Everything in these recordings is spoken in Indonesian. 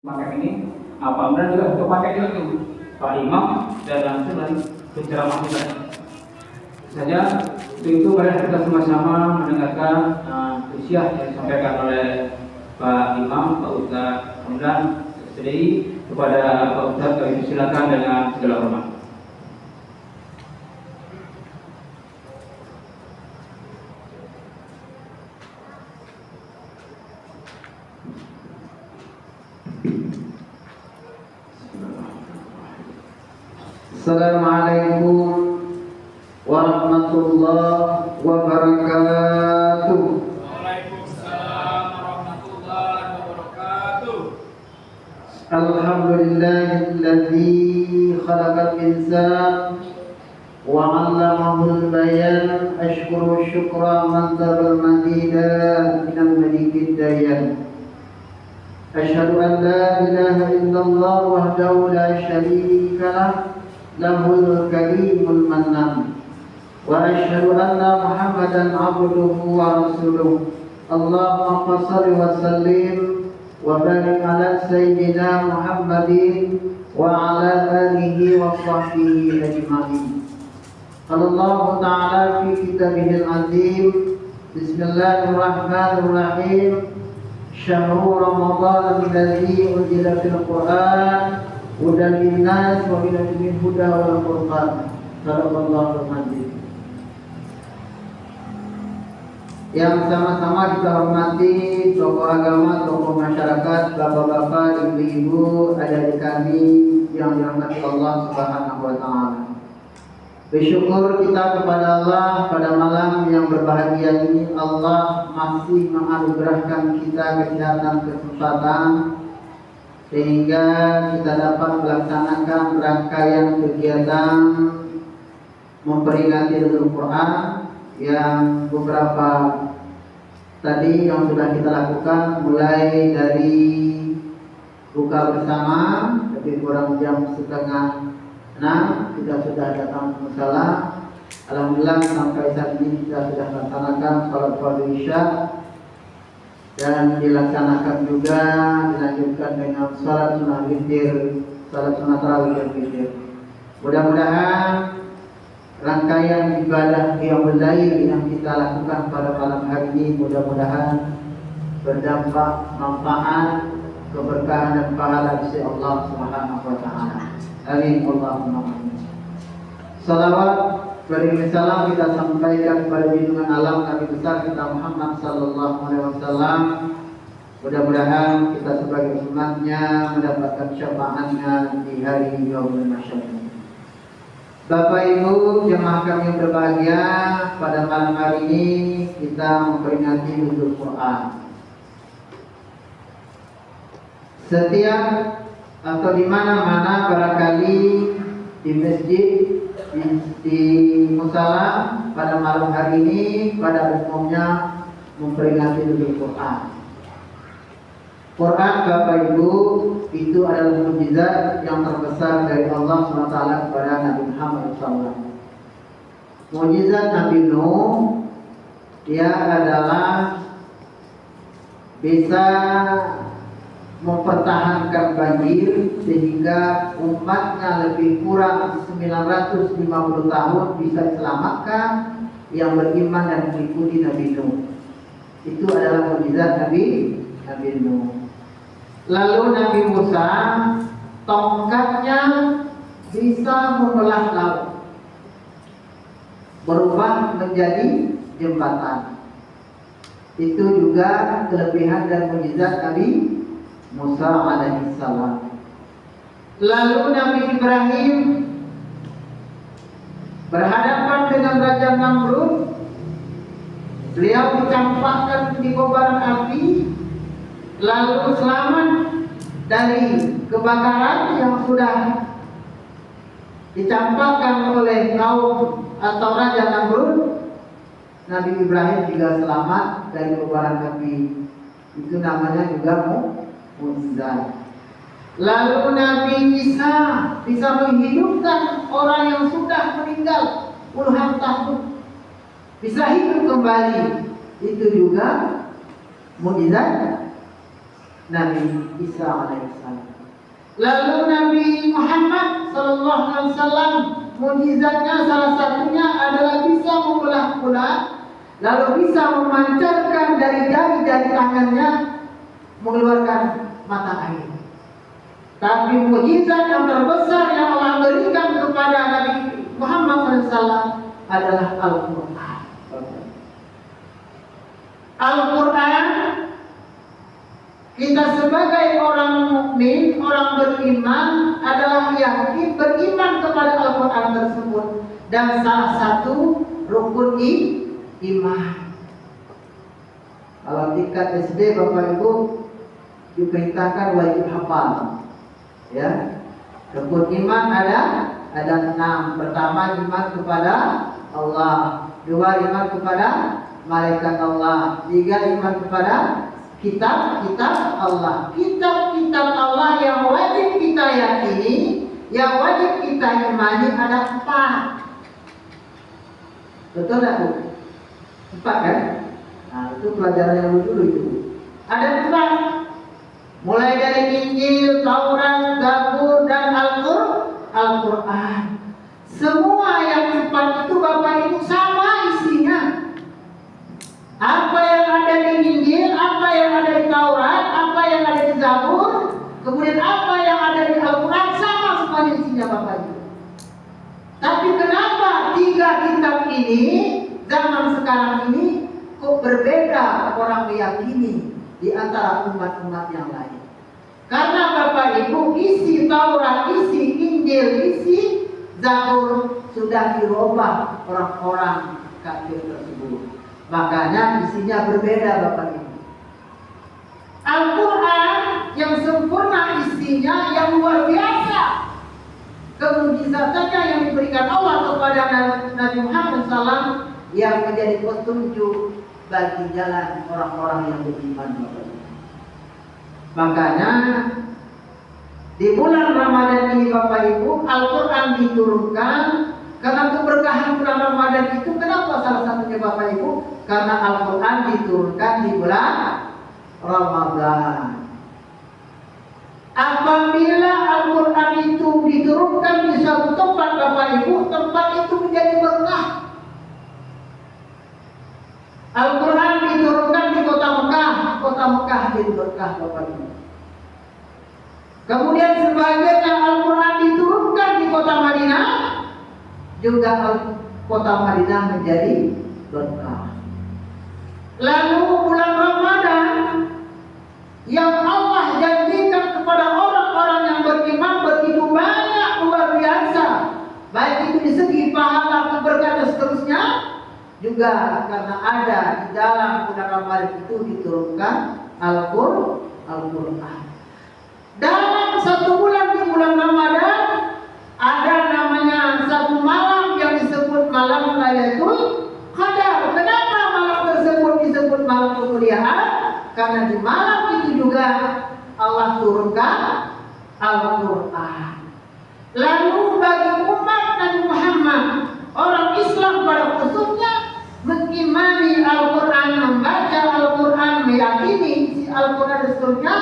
pakai ini apa benar juga untuk pakai itu Pak Imam dan langsung dari penceramah kita saja itu kalian kita sama-sama mendengarkan usia yang disampaikan oleh Pak Imam, Pak Ustaz. Kemudian sedih kepada Pak Ustaz kami silakan dengan segala hormat. Assalamualaikum warahmatullahi wabarakatuh. Waalaikumsalam warahmatullahi wabarakatuh. Alhamdulillahilladzi khalaqal insan wa 'allamahul bayan. Ashkuru syukra man tabal madida minal malikid dayan. Asyhadu an la ilaha illallah wahdahu la syarika lah lahul karimul mannan wa asyhadu anna muhammadan abduhu wa rasuluh. Allahumma shalli wa sallim wa barik ala sayyidina Muhammadin wa ala alihi wa sahbihi ajma'in. Allah ta'ala fi kitabihil azim. Bismillahirrahmanirrahim. Syahrul Ramadan alladzi unzila fil Qur'an hudan linnas wa minal huda wal furqan. Sadaqallahul azim. Yang sama-sama kita hormati tokoh agama, tokoh masyarakat, bapak-bapak, ibu-ibu, adik-adik kami yang dirahmati Allah Subhanahu wa taala. Bersyukur kita kepada Allah pada malam yang berbahagia ini. Allah masih menganugerahkan kita kesehatan, kesempatan sehingga kita dapat melaksanakan rangkaian kegiatan memperingati Nuzul Quran yang beberapa tadi yang sudah kita lakukan, mulai dari buka bersama lebih kurang jam 5:30 kita sudah datang ke musala. Alhamdulillah sampai saat ini kita sudah melaksanakan salat fardu isya dan dilaksanakan juga dilanjutkan dengan salat sunnah witir, salat sunnah tarawih dan witir. Mudah-mudahan rangkaian ibadah qiyamul lail yang kita lakukan pada malam hari ini mudah-mudahan berdampak manfaat, keberkahan dan pahala dari Allah Subhanahu wa taala. Amin Allahumma amin. Salawat beriring salam kita sampaikan kepada junjungan alam Nabi besar kita Muhammad sallallahu alaihi wasallam. Mudah-mudahan kita sebagai umatnya mendapatkan syafaatnya di hari yaumul mahsyar. Bapak Ibu jemaah kami yang berbahagia, pada malam hari ini kita memperingati Nuzul Quran. Setiap atau di mana-mana barangkali di masjid, di musala pada malam hari ini pada umumnya memperingati Nuzul Quran. Quran Bapak Ibu itu adalah mukjizat yang terbesar dari Allah SWT kepada Nabi Muhammad SAW. Mukjizat Nabi Nuh, dia adalah bisa mempertahankan banjir sehingga umatnya lebih kurang 950 tahun bisa diselamatkan yang beriman dan mengikuti Nabi Nuh. Itu adalah mukjizat Nabi Nuh. Lalu Nabi Musa, tongkatnya bisa membelah laut, berubah menjadi jembatan. Itu juga kelebihan dan mukjizat Nabi Musa alaihissalam. Lalu Nabi Ibrahim berhadapan dengan Raja Namrud. Beliau dicampakkan di kobaran api, lalu selamat dari kebakaran yang sudah dicampakkan oleh kaum atau Raja Namrud. Nabi Ibrahim juga selamat dari kobaran api. Itu namanya juga mukjizat. Lalu Nabi Isa bisa menghidupkan orang yang sudah meninggal puluhan tahun, bisa hidup kembali. Itu juga mukjizat. Nabi Isa alaihissalam. Lalu Nabi Muhammad sallallahu alaihi wasallam, mukjizatnya salah satunya adalah bisa membelah bulan, lalu bisa memancarkan dari jari-jari tangannya mengeluarkan mata air. Tapi mukjizat yang terbesar yang Allah berikan kepada Nabi Muhammad SAW adalah Al-Quran. Al-Quran, kita sebagai orang mukmin, orang beriman adalah yakin beriman kepada Al-Quran tersebut, dan salah satu rukun iman. Kalau tingkat SD Bapak Ibu diperintahkan wajib hafal. Ya, rukun iman ada 6. Pertama, iman kepada Allah. 2, iman kepada malaikat Allah. 3, iman kepada kitab-kitab Allah. Kitab-kitab Allah yang wajib kita yakini, yang wajib kita imani ada 4. Betul tak Bu? 4 kan? Nah, itu pelajaran yang dulu itu. Ada 4. Mulai dari Injil, Taurat, Zabur, dan Al-Quran. Semua yang 4 itu Bapak Ibu sama isinya. Apa yang ada di Injil, apa yang ada di Taurat, apa yang ada di Zabur, kemudian apa yang ada di Al-Quran, sama semuanya isinya Bapak Ibu. Tapi kenapa 3 kitab ini zaman sekarang ini kok berbeda orang meyakini di antara umat-umat yang lain? Karena Bapak Ibu, isi Taurat, isi Injil, isi Zabur sudah dirubah orang-orang kafir tersebut. Makanya isinya berbeda Bapak Ibu. Al-Quran yang sempurna isinya, yang luar biasa kemujizatannya yang diberikan Allah kepada Nabi Muhammad SAW, yang menjadi petunjuk bagi jalan orang-orang yang beriman Bapak Ibu. Makanya di bulan Ramadan ini Bapak Ibu, Al-Quran diturunkan. Karena keberkahan bulan Ramadan itu, kenapa salah satunya Bapak Ibu? Karena Al-Quran diturunkan di bulan Ramadan. Apabila Al-Quran itu diturunkan di suatu tempat Bapak Ibu, tempat itu menjadi berkah. Al-Quran diturunkan di kota Mekah jadi berkah Bapak Ibu. Kemudian sebagian Al-Quran diturunkan di kota Madinah, juga kota Madinah menjadi berkah. Lalu bulan Ramadan yang Allah janjikan kepada orang-orang yang beriman begitu banyak, luar biasa, baik itu di segi pahala, keberkahan dan seterusnya. Juga karena ada di dalam bulan Ramadan itu diturunkan Al-Quran. Dalam satu bulan di bulan Ramadan ada namanya satu malam yang disebut malam Lailatul Qadar. Kenapa malam tersebut disebut malam kemuliaan? Karena di malam itu juga Allah turunkan Al-Quran. Lalu bagi umat Nabi Muhammad, orang Islam pada khususnya, mengimani Al-Quran, membaca Al-Quran, meyakini isi Al-Quran dan seterusnya,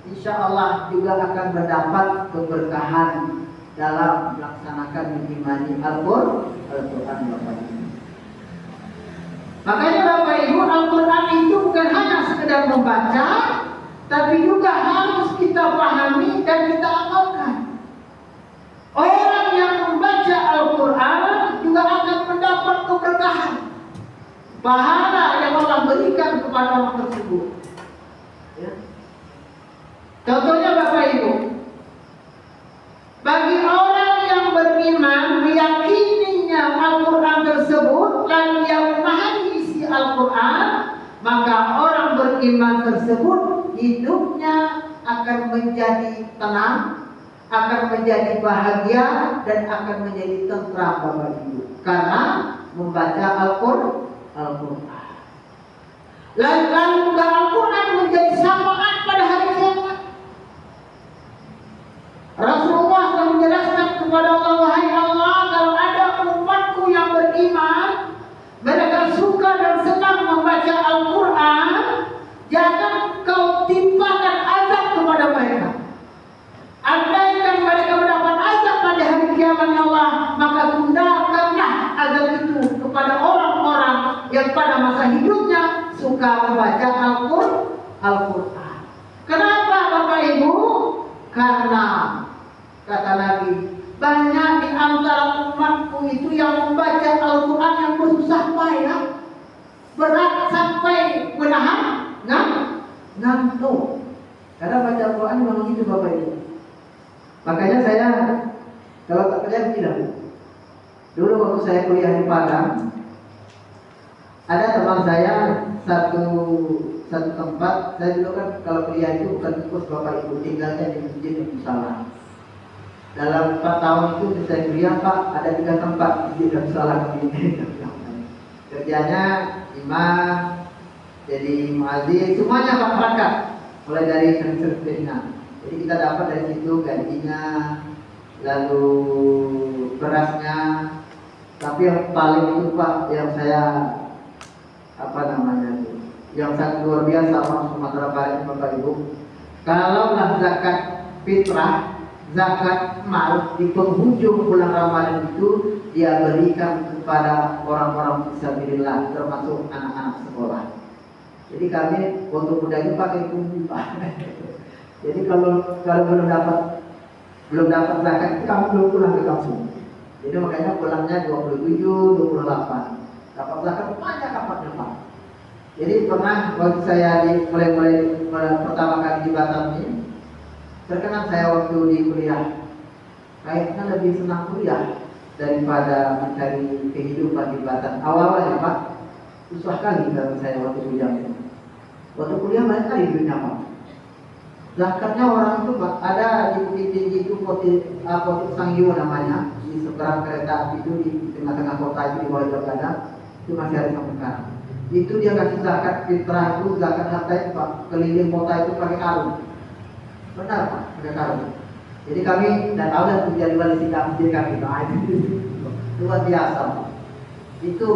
insya Allah juga akan mendapat keberkahan dalam melaksanakan mengimani Al-Quran Bapak Ibu. Makanya Bapak Ibu, Al-Quran itu bukan hanya sekedar membaca, tapi juga harus kita pahami dan kita amalkan. Orang yang membaca Al-Quran juga akan mendapat keberkahan, pahala yang Allah berikan kepada orang tersebut. Ya. Contohnya Bapak Ibu, bagi orang yang beriman, meyakininya Al-Quran tersebut dan yang memahami isi Al-Quran, maka orang beriman tersebut hidupnya akan menjadi tenang, akan menjadi bahagia, dan akan menjadi tentram Bapak Ibu, karena membaca Al-Quran. Lalu juga Al-Quran menjadi syafaat pada hari kiamat. Rasulullah telah menjelaskan kepada Allah, wahai Allah, kalau ada umatku yang beriman, mereka suka dan senang membaca Al-Quran, jangan kau timpakan suka membaca Al-Quran. Kenapa Bapak Ibu? Karena kata Nabi, banyak di antara umatku itu yang membaca Al-Quran yang bersusah payah, berat sampai menahan ngantuk. Karena baca Al-Quran memang itu Bapak Ibu. Makanya saya kalau tak kerja tidak. Dulu waktu saya kuliah di Padang, ada teman saya satu tempat. Saya dulu kan kalau kuliah itu bukan ikut Bapak Ibu, tinggalnya di masjid di Musalah. Dalam 4 tahun itu saya kuliah Pak, ada 3 tempat masjid dan Musalah di kerjanya imam, jadi muazzin, semuanya Pak perangkat, mulai dari sertifikatnya. Jadi kita dapat dari situ gajinya, lalu berasnya. Tapi yang paling itu Pak, yang saya yang sangat luar biasa orang Sumatera Barat Bapak Ibu, kalaulah zakat fitrah, zakat mal di penghujung bulan Ramadan itu dia berikan kepada orang-orang fisabilillah, termasuk anak-anak sekolah. Jadi kami untuk muda itu pakai kunci Pak. Jadi kalau belum dapat zakat itu kami belum pulang ke kampung. Jadi makanya pulangnya 27, 28. Dapat zakat banyak dapatnya Pak. Jadi pernah waktu saya mulai pertama kali di Batam ini, terkenal saya waktu di kuliah, kayaknya lebih senang kuliah daripada mencari kehidupan di Batam. Awalnya Pak, susah kali kalau saya waktu kuliah itu. Waktu kuliah banyak kali duitnya Pak. Zakatnya orang itu Pak, ada di Bukit Tinggi itu Potik Sangyo namanya, di seberang kereta api itu di tengah-tengah kota itu di bawah Jakarta, itu masih ada sampai sekarang. Itu dia kasih zakat fitrah itu, zakat harta itu Pak, keliling kota itu pakai karung. Benar Pak, pakai karung. Jadi kami tidak tahu dan menjadi wali sikap masjid kami itu luar biasa Pak. Itu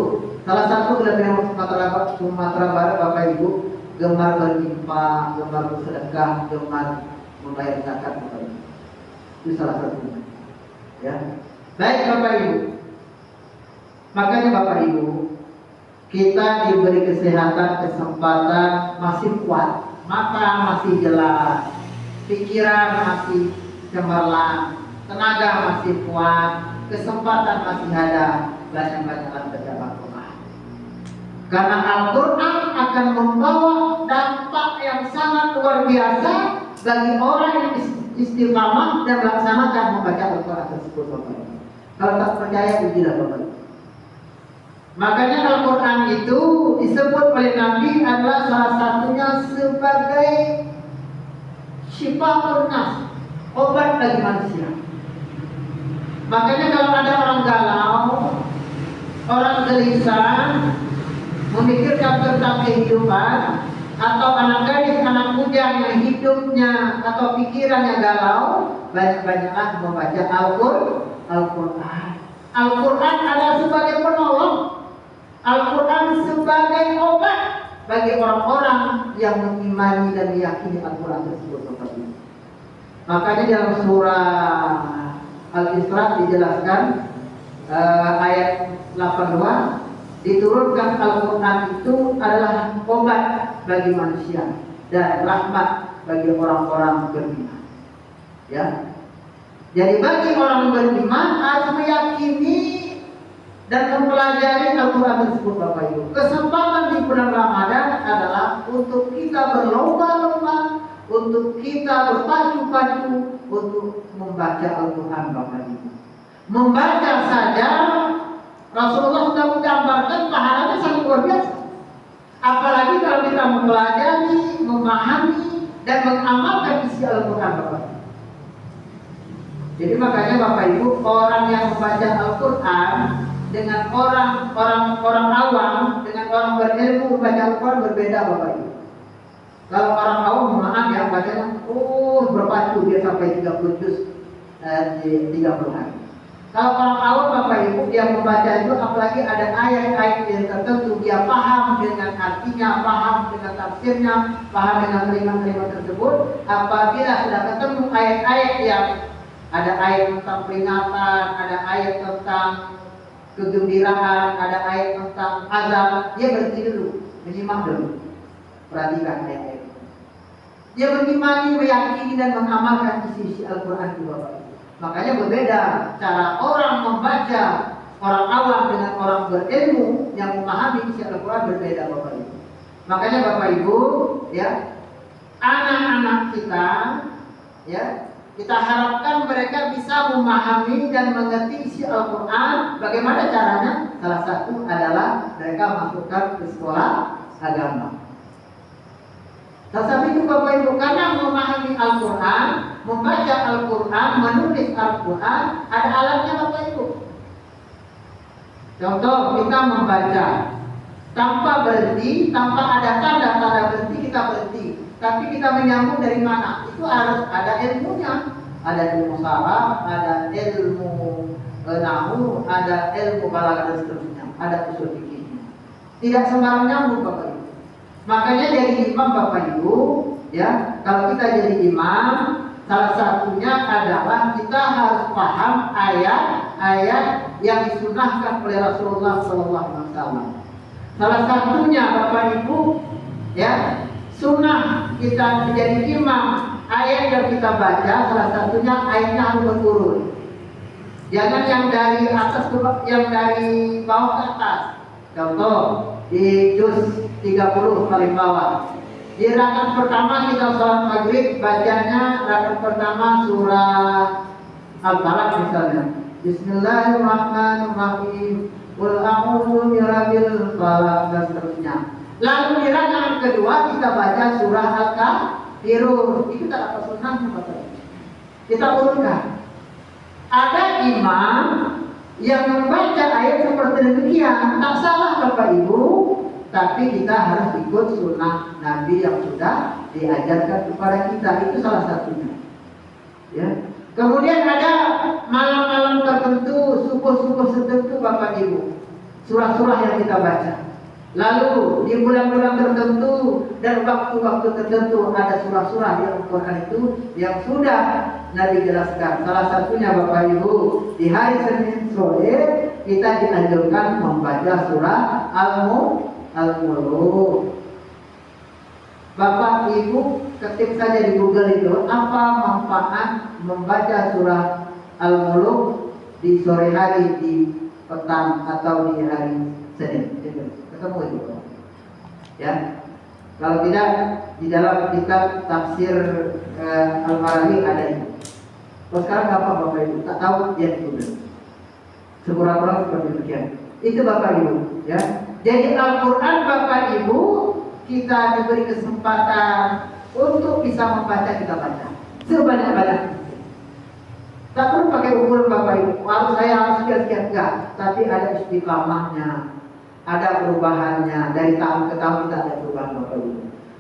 salah satu kelebihan Sumatera Barat Bapak Ibu, gemar berinfak, gemar bersedekah, gemar membayar zakat Bapak Ibu. Itu salah satunya. Ya. Baik Bapak Ibu. Makanya Bapak Ibu, kita diberi kesehatan, kesempatan, masih kuat, mata masih jelas, pikiran masih cemerlang, tenaga masih kuat, kesempatan masih ada, banyak-banyaklah baca Al-Quran. Karena Al-Quran akan membawa dampak yang sangat luar biasa bagi orang yang istiqamah dan melaksanakan membaca Al-Quran tersebut. Kalau tak percaya, ujilah Bapak. Makanya Al-Quran itu disebut oleh Nabi adalah salah satunya sebagai syifaul nas, obat bagi manusia. Makanya kalau ada orang galau, orang gelisah, memikirkan tentang kehidupan, atau anak gadis, anak muda yang hidupnya atau pikirannya galau, banyak-banyaklah membaca Al-Quran. Al-Quran adalah sebagai penolong. Al-Quran sebagai obat bagi orang-orang yang mengimani dan meyakini Al-Quran tersebut. Makanya dalam surah Al-Isra dijelaskan ayat 82, diturunkan Al-Quran itu adalah obat bagi manusia dan rahmat bagi orang-orang beriman. Ya. Jadi bagi orang beriman harus meyakini dan mempelajari Al-Quran tersebut Bapak Ibu. Kesempatan di bulan Ramadan adalah untuk kita berlomba-lomba, untuk kita berpacu-pacu untuk membaca Al-Quran Bapak Ibu. Membaca saja Rasulullah sudah menggambarkan pahalanya sangat luar biasa. Apalagi kalau kita mempelajari, memahami dan mengamalkan isi Al-Quran Bapak Ibu. Jadi makanya Bapak Ibu, orang yang membaca Al-Quran dengan orang awam, dengan orang berilmu membaca Al-Quran berbeda Bapak Ibu. Kalau orang awam, maaf ya, bacanya berpacu dia sampai 30 juz di 30 hari. Kalau orang awam Bapak Ibu, dia membaca itu apalagi ada ayat-ayat yang tertentu, dia paham dengan artinya, paham dengan tafsirnya, paham dengan kalimat-kalimat tersebut. Apabila sudah ketemu ayat-ayat yang ada ayat tentang peringatan, ada ayat tentang kegembiraan, ada ayat tentang azab, dia berhenti dulu, menyimak dulu. Perhatikan ayat-ayat. Dia mengimani, meyakini dan mengamalkan isi-isi Al-Quran itu Bapak Ibu. Makanya berbeda cara orang membaca, orang awam dengan orang berilmu yang memahami isi Al-Quran berbeda Bapak Ibu. Makanya Bapak Ibu, ya, anak-anak kita, ya, kita harapkan mereka bisa memahami dan mengerti isi Al-Quran. Bagaimana caranya? Salah satu adalah mereka masukkan ke sekolah agama. Tetapi itu Bapak Ibu, karena memahami Al-Quran, membaca Al-Quran, menulis Al-Quran, ada alatnya Bapak Ibu. Contoh, kita membaca tanpa berhenti, tanpa ada tanda-tanda berhenti, kita berhenti. Tapi kita menyambung dari mana? Itu harus ada ilmunya. Ada ilmu saraf, ada ilmu nahwu, ada ilmu balaghah dan seterusnya. Ada usul fikihnya. Tidak sembarang nyambung Bapak Ibu. Makanya jadi imam Bapak Ibu, ya, kalau kita jadi imam, salah satunya adalah kita harus paham ayat-ayat yang disunahkan oleh Rasulullah SAW. Salah satunya Bapak Ibu, ya, sunnah kita menjadi imam, ayat yang kita baca salah satunya ayatnya harus berurut. Jangan yang dari atas ke yang dari bawah ke atas. Contoh di juz 30 paling bawah. Di rakaat pertama kita sholat maghrib bacanya rakaat pertama surah Al-Falaq misalnya. Bismillahirrahmanirrahim. Qul a'udzu birabbil falaq dan seterusnya. Lalu di rakaat kedua kita baca surah Al-Kafirun. Itu tak apa sunnahnya Bapak. Kita urutkan. Ada imam yang membaca ayat seperti demikian, tak salah Bapak Ibu, tapi kita harus ikut sunnah Nabi yang sudah diajarkan kepada kita. Itu salah satunya. Ya. Kemudian ada malam-malam tertentu, subuh-subuh tertentu Bapak Ibu, surah-surah yang kita baca. Lalu di bulan-bulan tertentu dan waktu-waktu tertentu ada surah-surah di Al-Quran itu yang sudah Nabi jelaskan. Salah satunya Bapak Ibu, di hari Senin sore kita dianjurkan membaca surah Al-Mulk. Bapak Ibu ketik saja di Google itu apa manfaat membaca surah Al-Mulk di sore hari, di petang atau di hari Senin. Ketemu itu, ya. Kalau tidak di dalam kitab tafsir Al-Marawi ada itu. Kalau sekarang apa Bapak Ibu tak tahu dia itu. Sekurang-kurang seperti demikian. Itu Bapak Ibu, ya. Jadi Al-Quran Bapak Ibu kita diberi kesempatan untuk bisa membaca, kita baca sebanyak-banyak. Tak perlu pakai ukuran Bapak Ibu. Harus saya harus sekian-sekian enggak, tapi ada istiqamahnya, ada perubahannya. Dari tahun ke tahun kita ada perubahan Bapak Ibu.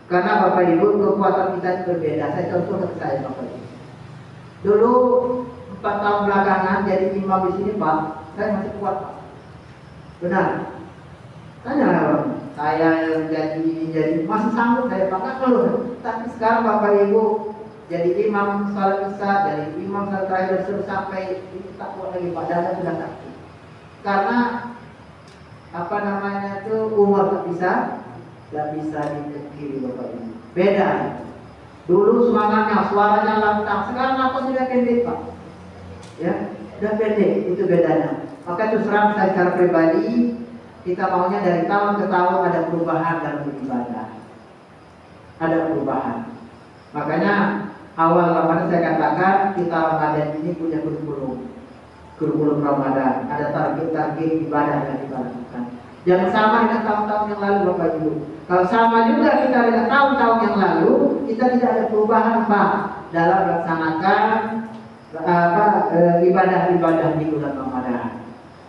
Karena Bapak Ibu kekuatan kita itu berbeda. Saya contoh ke saya Bapak Ibu. Dulu 4 tahun belakangan jadi imam di sini Pak, saya masih kuat Pak. Benar. Tanya orang. Saya yang jadi masih sanggup saya pakai keluar. Tapi sekarang Bapak Ibu jadi imam salat isya, jadi imam salat terakhir sampai itu tak kuat lagi, badannya sudah sakit. Karena apa namanya itu umur tak bisa dikiri Bapak Ibu. Beda. Dulu semangatnya, suaranya lantang, sekarang apa sudah pendek Pak? Ya, sudah pendek, itu bedanya. Maka terus terang saya secara pribadi kita maunya dari tahun ke tahun ada perubahan dalam beribadah. Ada perubahan. Makanya awal Ramadan saya katakan kita Ramadan ini punya kurikulum Ramadan. Ada target-target ibadah yang kita lakukan. Jangan sama dengan tahun-tahun yang lalu Bapak Ibu. Kalau sama juga kita dengan tahun-tahun yang lalu, kita tidak ada perubahan Pak dalam melaksanakan ibadah-ibadah di bulan Ramadan.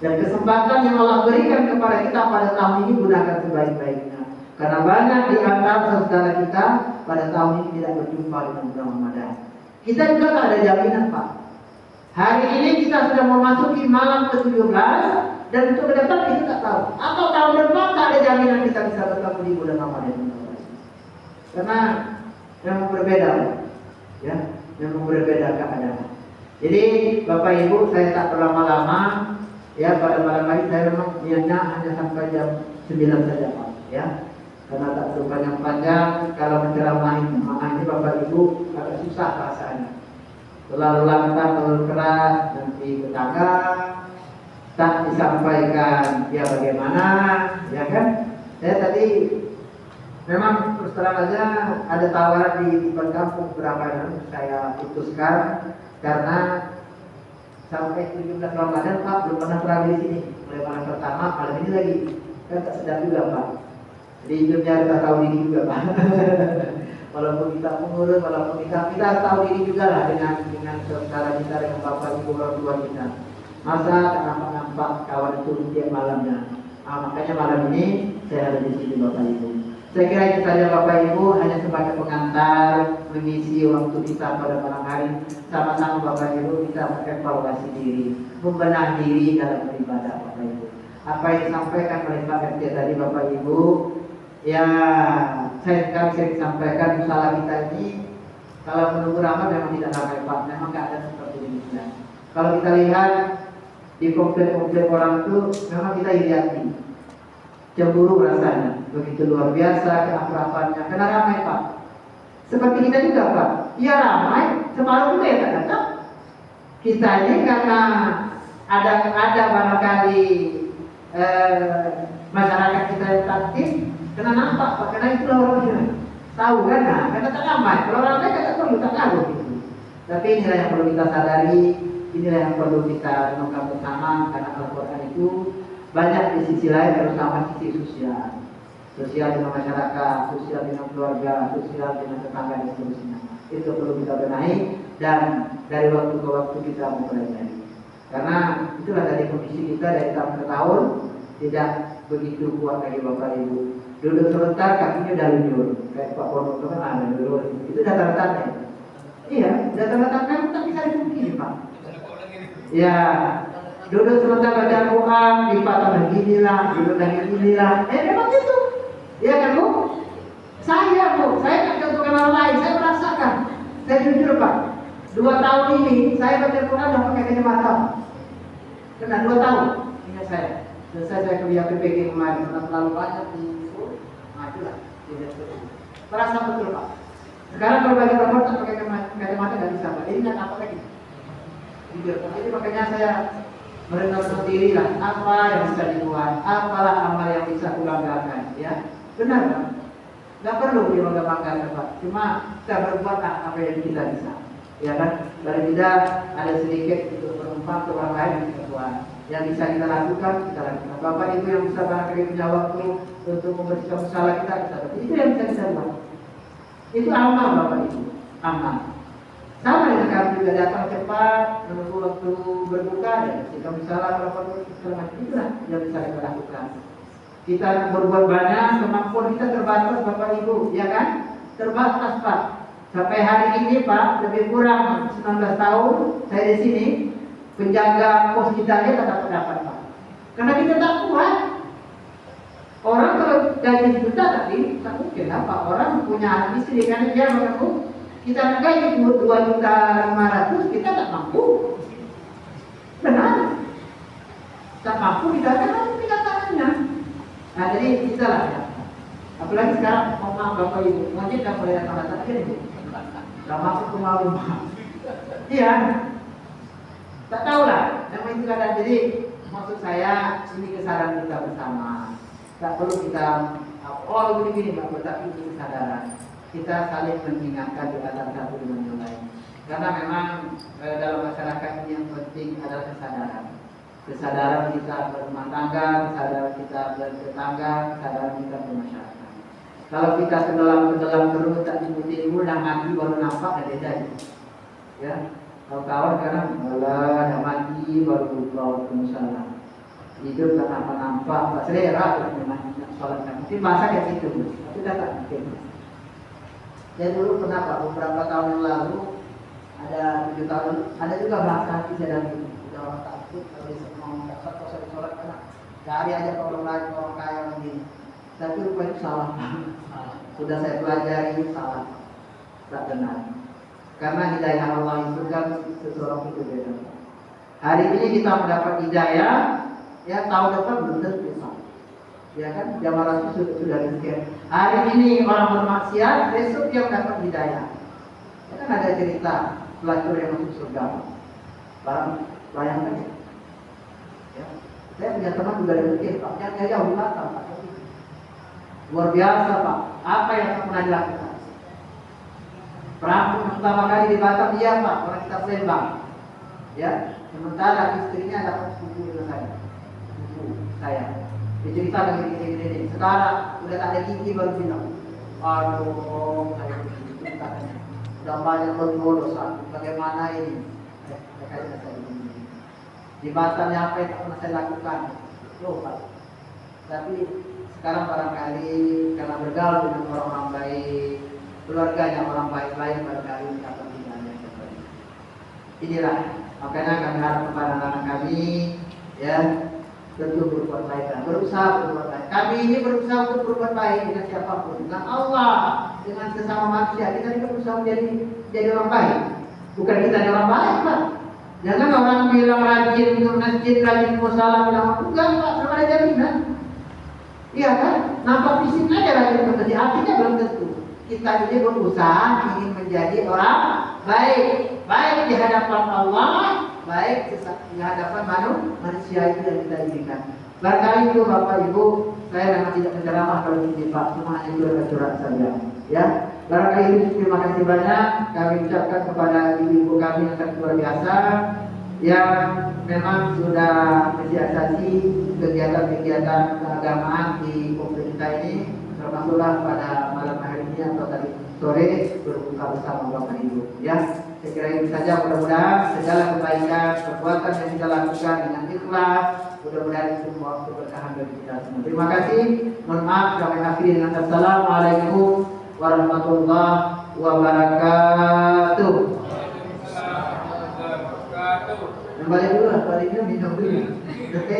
Dan kesempatan yang Allah berikan kepada kita pada tahun ini gunakan sebaik-baiknya. Karena banyak di antara saudara kita pada tahun ini tidak berjumpa dengan bulan Ramadan. Kita juga tak ada jaminan Pak. Hari ini kita sudah memasuki malam ke-17 dan untuk ke depan kita tak tahu. Atau tahun depan tak ada jaminan kita bisa bertemu di bulan Ramadan. Karena memang berbeda, ya, memang berbeda keadaan. Jadi Bapak Ibu saya tak berlama-lama. Ya, pada malam hari saya memang niatnya hanya sampai jam 9 saja Pak, ya. karena tak perlu panjang-panjang. Kalau menceramahi ini Bapak Ibu agak susah rasanya, terlalu lantang, terlalu keras, nanti tetangga tak disampaikan ya bagaimana, ya kan? Saya tadi memang terus terang aja ada tawaran di kampung beberapa yang saya putuskan karena sampai 17 Ramadan Pak belum pernah terawih di sini. Mulai malam pertama, malam ini lagi kan tak sedap juga Pak. Jadi hidupnya kita tahu diri juga Pak. Walaupun kita mengurus, walaupun kita tahu diri juga lah dengan saudara kita, dengan bapak ibu orang tua kita. Masa nampak kawan itu tiap malamnya. Makanya malam ini saya ada di sini Bapak Ibu. Saya kira itu saja Bapak Ibu, hanya sebagai pengantar mengisi waktu kita pada malam hari. Sama-sama Bapak Ibu kita mengevaluasi diri, membenahi diri dalam beribadah Bapak Ibu. Apa yang disampaikan oleh Pak RT tadi Bapak Ibu, ya saya sering sampaikan usaha kita ini kalau menunggu ramai memang tidak ramai Pak, memang keadaan seperti ini. Kalau kita lihat di komplek-komplek orang itu memang kita iriati, cemburu rasanya, begitu luar biasa keakrabannya, karena ramai Pak. Seperti kita juga Pak, ya ramai, semalam juga ya tak datang. Kita ini karena ada barangkali masyarakat kita yang taktif, kena nampak Pak, karena itulah orangnya. Tahu kan, nah, karena tak ramai, kalau ramai kata perlu tak tahu gitu. Tapi inilah yang perlu kita sadari. Inilah yang perlu kita renungkan bersama, karena Al-Quran itu banyak di sisi lain, terutama sisi sosial. Sosial dengan masyarakat, sosial dengan keluarga, sosial dengan tetangga dan seterusnya. Itu perlu kita benahi dan dari waktu ke waktu kita mempelajari. Karena itulah dari kondisi kita dari tahun ke tahun tidak begitu kuat lagi Bapak Ibu. Duduk sebentar kakinya udah luntur, kayak Pak Pondok itu kan ada dulu. Itu data-datanya. Iya, data-datanya tak bisa dipungkiri Pak. Ya, duduk sebentar baca Al-Quran, dipatah beginilah, duduk dengan inilah. Memang itu. Ya kan Bu? Saya tak contohkan orang lain, saya merasakan. Saya jujur Pak, 2 tahun ini saya baca Al-Quran dan pakai kacamata. Kena 2 tahun, ingat saya. Selesai saya kuliah PPG kemarin, karena terlalu banyak di itu, majulah. Merasa betul Pak. Sekarang kalau baca Al-Quran tak pakai kacamata nggak bisa Pak. Ini nggak apa lagi. Jadi makanya saya merenung diri lah, apa yang bisa dibuat, apalah amal yang bisa kulanggakan, ya benar kan? Gak perlu dibangga-banggakan Pak, cuma kita berbuat apa yang kita bisa, ya kan? Dari tidak ada sedikit untuk bermanfaat ke orang lain kita buat, yang bisa kita lakukan kita lakukan. Bapak Ibu yang bisa barangkali punya waktu untuk membersihkan musola kita itu yang bisa kita buat. Itu amal Bapak Ibu, amal. Sama dengan kami juga datang cepat, menunggu waktu berbuka, ya kita misalnya melakukan segala macam itulah yang bisa kita lakukan. Kita berbuat banyak, kemampuan kita terbatas Bapak Ibu, ya kan? Terbatas Pak. Sampai hari ini Pak, lebih kurang 19 tahun saya di sini, penjaga pos kita aja tak dapat Pak. Karena kita tak kuat. Orang kalau gaji juta tadi, tak mungkin apa. Orang punya anak istri kan dia mengaku. Kita gaji 2.500.000 kita tak mampu. Benar. Tak mampu kita kan kenyataannya. Nah jadi kita lah ya. Apalagi sekarang maaf Bapak Ibu, mungkin tak boleh datang-datang aja nih. Tak masuk ke rumah. Iya. Tak tahu lah. Memang itu kadang jadi maksud saya ini kesadaran kita bersama. Tak perlu kita begini-begini Pak, tapi itu kesadaran. Kita saling mengingatkan di antara satu dengan yang lain. Karena memang dalam masyarakat ini yang penting adalah kesadaran. Kesadaran kita berumah tangga, kesadaran kita bertetangga, kesadaran kita bermasyarakat. Kalau kita tenggelam terus tak ilmu dah mati baru nampak ada beda. Ya, kalau kawan sekarang malah dah mati baru bawa ke musola. Hidup tak nampak, tak selera memang sholat. Mungkin masa kayak gitu, tapi dah tak mungkin. Saya dulu pernah Pak, beberapa tahun yang lalu ada 7 tahun, ada juga bahasa hati saya dan itu. Udah orang takut kalau dia mau dapat kosong sholat karena cari aja ke orang lain, orang kaya orang gini. Tapi rupanya salah. Sudah saya pelajari salah, tak benar. Karena hidayah Allah itu kan seseorang itu beda. Hari ini kita mendapat hidayah, ya tahun depan belum tentu. Ya kan, zaman Rasul sudah demikian. Hari ini orang bermaksiat, besok dia mendapat hidayah. Ya kan ada cerita pelacur yang masuk surga. Bayangkan ya. Saya punya teman juga demikian, Pak. Yang jauh di belakang, Pak. Luar biasa, Pak. Apa yang pernah dilakukan? Perampok pertama kali di Batam, iya, Pak. Orang kita Palembang. Ya, sementara istrinya dapat sepupu dengan saya. Sepupu saya. Diceritakan gini. Sekarang udah tak ada gigi baru bilang, aduh, saya begitu katanya. Udah banyak berdosa dosa. Bagaimana ini? Di Batam apa yang tak pernah saya lakukan? Loh, Pak. Tapi sekarang barangkali karena bergaul dengan orang-orang baik, keluarganya orang baik-baik, barangkali dapat hidayah kembali. Inilah makanya kami harap kepada anak-anak kami, ya, tentu berbuat baik dan berusaha berbuat baik. Kami ini berusaha untuk berbuat baik dengan siapapun, dengan Allah, dengan sesama manusia. Kita ini berusaha menjadi orang baik. Bukan kita jadi orang baik, Pak. Jangan orang bilang rajin untuk masjid, rajin musalah, bilang enggak, Pak, belum ada jaminan. Iya kan? Nampak fisiknya aja rajin bekerja, hatinya belum tentu. Kita ini berusaha ingin menjadi orang baik, baik di hadapan Allah, baik di hadapan manusia itu yang kita inginkan. Barangkali itu Bapak Ibu, saya memang tidak menceramah kalau ini Pak, cuma hanya curhat saja. Ya, barangkali itu terima kasih banyak kami ucapkan kepada ibu-ibu kami yang sangat luar biasa, yang memang sudah mensiasati kegiatan-kegiatan keagamaan di kompleks kita ini, termasuklah pada malam hari ini atau tadi sore berbuka bersama Bapak Ibu. Ya, saya kira itu saja. Mudah-mudahan segala kebaikan, perbuatan yang kita lakukan dengan ikhlas, mudah-mudahan itu membawa keberkahan bagi kita semua. Terima kasih. Mohon maaf kami akhiri dengan assalamualaikum warahmatullahi wabarakatuh. Kembali dulu, kali ini minum dulu. Oke.